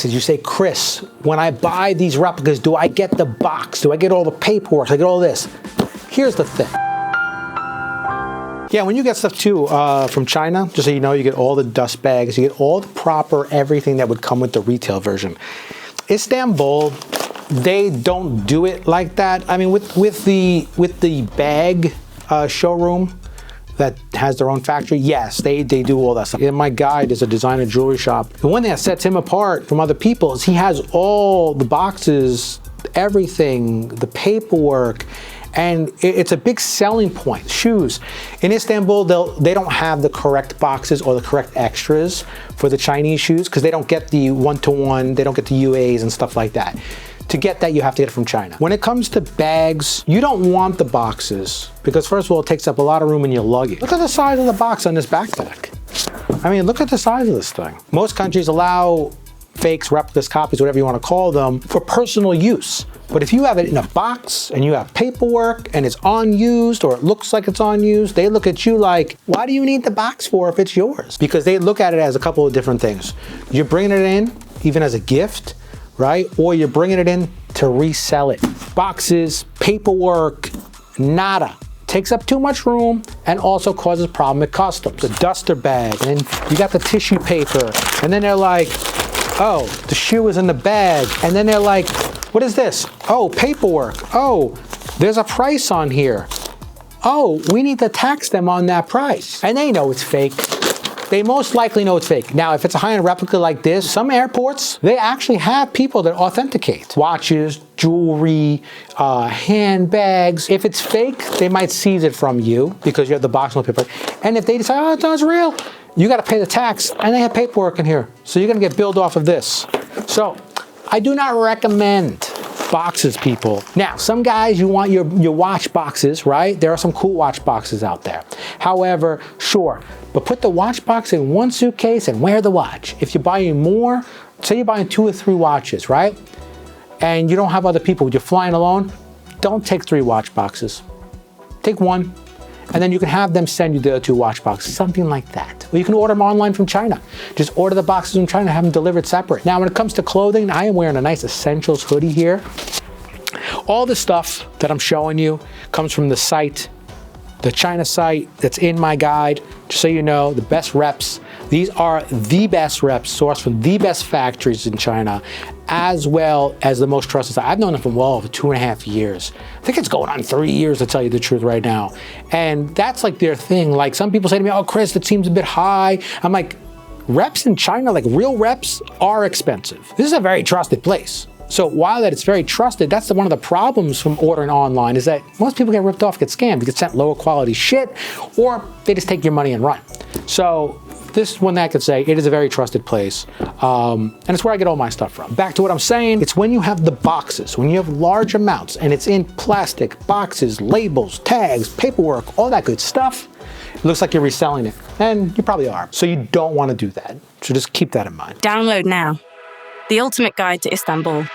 boxes. You say, Chris, when I buy these replicas, do I get the box? Do I get all the paperwork? Do I get all this? Here's the thing. Yeah, when you get stuff too from China, just so you know, you get all the dust bags, you get all the proper everything that would come with the retail version. Istanbul, they don't do it like that. I mean, with the bag showroom that has their own factory, yes, they do all that stuff. And my guide is a designer jewelry shop. The one thing that sets him apart from other people is he has all the boxes, everything, the paperwork, and it's a big selling point. Shoes. In Istanbul, they don't have the correct boxes or the correct extras for the Chinese shoes because they don't get the one-to-one, they don't get the UAs and stuff like that. To get that, you have to get it from China. When it comes to bags, you don't want the boxes because first of all, it takes up a lot of room in your luggage. Look at the size of the box on this backpack. I mean, look at the size of this thing. Most countries allow fakes, replicas, copies, whatever you want to call them, for personal use. But if you have it in a box and you have paperwork and it's unused or it looks like it's unused, they look at you like, why do you need the box for if it's yours? Because they look at it as a couple of different things. You're bringing it in even as a gift, right? Or you're bringing it in to resell it. Boxes, paperwork, nada. Takes up too much room and also causes problem at customs. The duster bag, and then you got the tissue paper, and then they're like, oh, the shoe is in the bag, and then they're like, what is this? Oh, paperwork. Oh, there's a price on here. Oh, we need to tax them on that price. And they know it's fake. They most likely know it's fake. Now, if it's a high-end replica like this, some airports, they actually have people that authenticate. Watches, jewelry, handbags. If it's fake, they might seize it from you because you have the box on the paper. And if they decide, oh, it's real, you got to pay the tax, and they have paperwork in here. So you're going to get billed off of this. So I do not recommend boxes, people. Now, some guys, you want your watch boxes, right? There are some cool watch boxes out there. However, sure, but put the watch box in one suitcase and wear the watch. If you're buying more, say you're buying 2 or 3 watches, right? And you don't have other people, you're flying alone, don't take 3 watch boxes. Take 1. And then you can have them send you the other 2 watch boxes, something like that. Or you can order them online from China. Just order the boxes from China, have them delivered separate. Now, when it comes to clothing, I am wearing a nice Essentials hoodie here. All the stuff that I'm showing you comes from the site, the China site that's in my guide. Just so you know, the best reps. These are the best reps sourced from the best factories in China, as well as the most trusted. I've known them for well over 2.5 years. I think it's going on 3 years to tell you the truth right now. And that's like their thing. Like some people say to me, oh, Chris, that seems a bit high. I'm like, reps in China, like real reps, are expensive. This is a very trusted place. So while that it's very trusted, that's one of the problems from ordering online is that most people get ripped off, get scammed. You get sent lower quality shit, or they just take your money and run. So this is one that I could say, it is a very trusted place. And it's where I get all my stuff from. Back to what I'm saying, it's when you have the boxes, when you have large amounts and it's in plastic, boxes, labels, tags, paperwork, all that good stuff, it looks like you're reselling it. And you probably are. So you don't want to do that. So just keep that in mind. Download now. The ultimate guide to Istanbul.